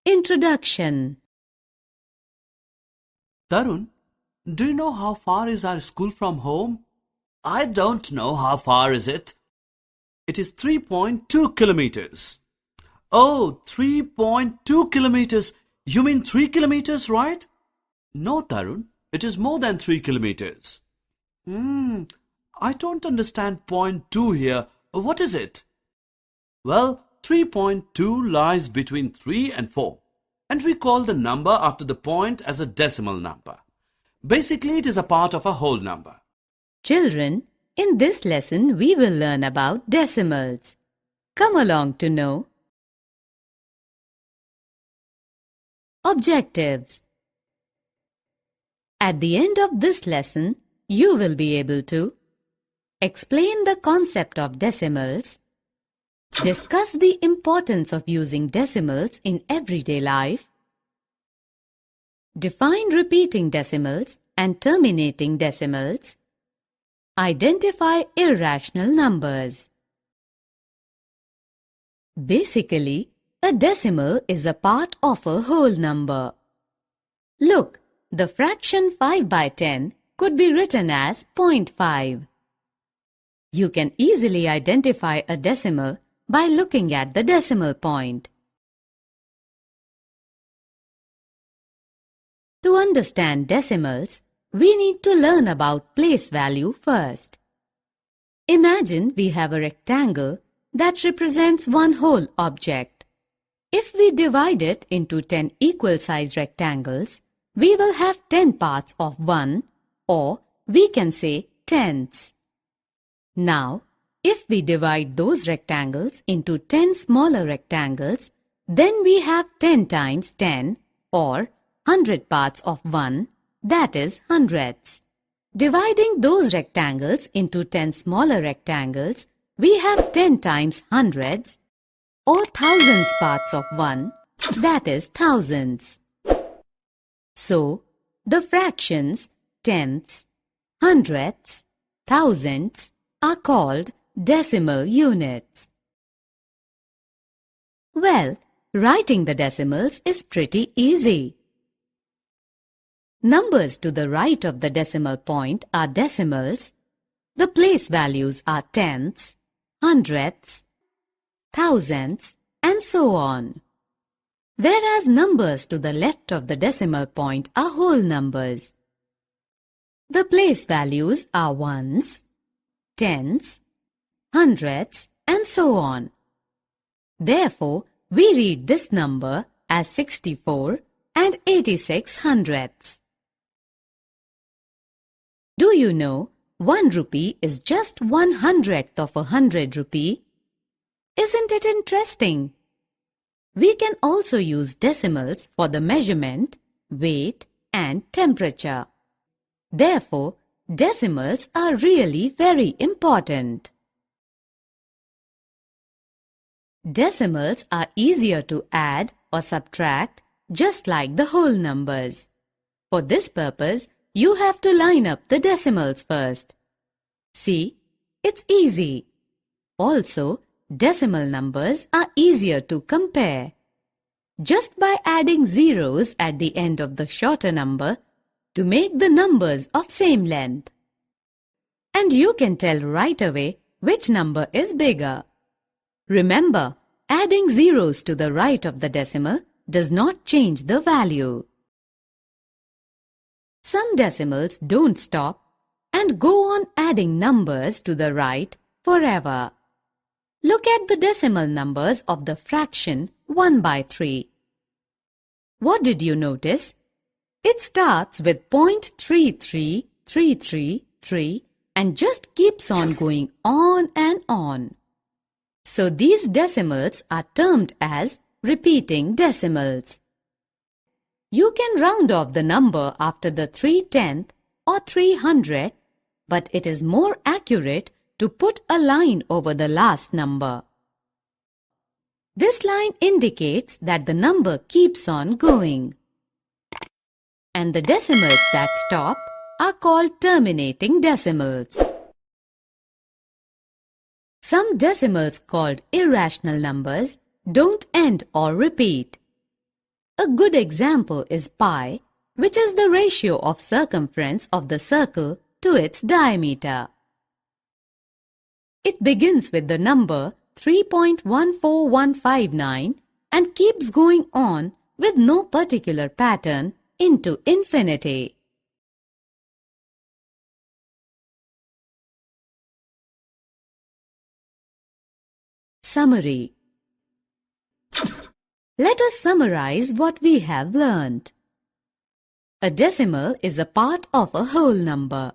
Introduction. Tarun, do you know how far is our school from home? I don't know how far is it. It is 3.2 kilometers. Oh, 3.2 kilometers. You mean 3 kilometers, right? No, Tarun, it is more than 3 kilometers. I don't understand point 2 here. What is it? Well, 3.2 lies between 3 and 4. And we call the number after the point as a decimal number. Basically, it is a part of a whole number. Children, in this lesson we will learn about decimals. Come along to know. Objectives. At the end of this lesson, you will be able to explain the concept of decimals, discuss the importance of using decimals in everyday life, define repeating decimals and terminating decimals, identify irrational numbers. Basically, a decimal is a part of a whole number. Look, the fraction 5 by 10 could be written as 0.5. You can easily identify a decimal by looking at the decimal point. To understand decimals, we need to learn about place value first. Imagine we have a rectangle that represents one whole object. If we divide it into 10 equal-sized rectangles, we will have 10 parts of 1, or we can say tenths. Now, if we divide those rectangles into 10 smaller rectangles, then we have 10 times 10 or 100 parts of 1, that is hundredths. Dividing those rectangles into 10 smaller rectangles, we have 10 times hundreds or thousandths parts of 1, that is thousands. So, the fractions tenths, hundredths, thousandths are called decimal units. Well, writing the decimals is pretty easy. Numbers to the right of the decimal point are decimals. The place values are tenths, hundredths, thousandths, and so on. Whereas numbers to the left of the decimal point are whole numbers. The place values are ones, tenths, hundredths, and so on. Therefore, we read this number as 64 and 86 hundredths. Do you know 1 rupee is just 1/100th of 100 rupee? Isn't it interesting? We can also use decimals for the measurement, weight, and temperature. Therefore, decimals are really very important. Decimals are easier to add or subtract just like the whole numbers. For this purpose, you have to line up the decimals first. See, it's easy. Also, decimal numbers are easier to compare. Just by adding zeros at the end of the shorter number to make the numbers of same length. And you can tell right away which number is bigger. Remember, adding zeros to the right of the decimal does not change the value. Some decimals don't stop and go on adding numbers to the right forever. Look at the decimal numbers of the fraction 1 by 3. What did you notice? It starts with 0.33333 and just keeps on going on and on. So these decimals are termed as repeating decimals. You can round off the number after the 3/10 or 300, but it is more accurate to put a line over the last number. This line indicates that the number keeps on going. And the decimals that stop are called terminating decimals. Some decimals called irrational numbers don't end or repeat. A good example is pi, which is the ratio of circumference of the circle to its diameter. It begins with the number 3.14159 and keeps going on with no particular pattern into infinity. Summary. Let us summarize what we have learned. A decimal is a part of a whole number.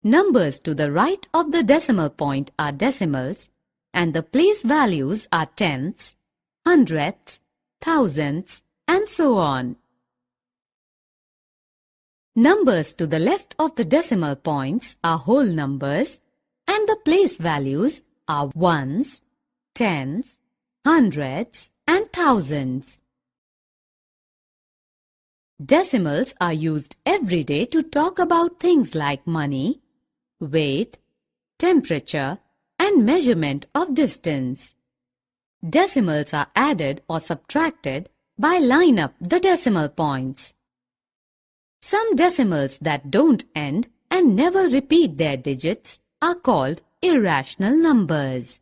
Numbers to the right of the decimal point are decimals, and the place values are tenths, hundredths, thousandths, and so on. Numbers to the left of the decimal points are whole numbers, and the place values are ones, tenths, hundredths, and thousands. Decimals are used every day to talk about things like money, weight, temperature, and measurement of distance. Decimals are added or subtracted by line up the decimal points. Some decimals that don't end and never repeat their digits are called irrational numbers.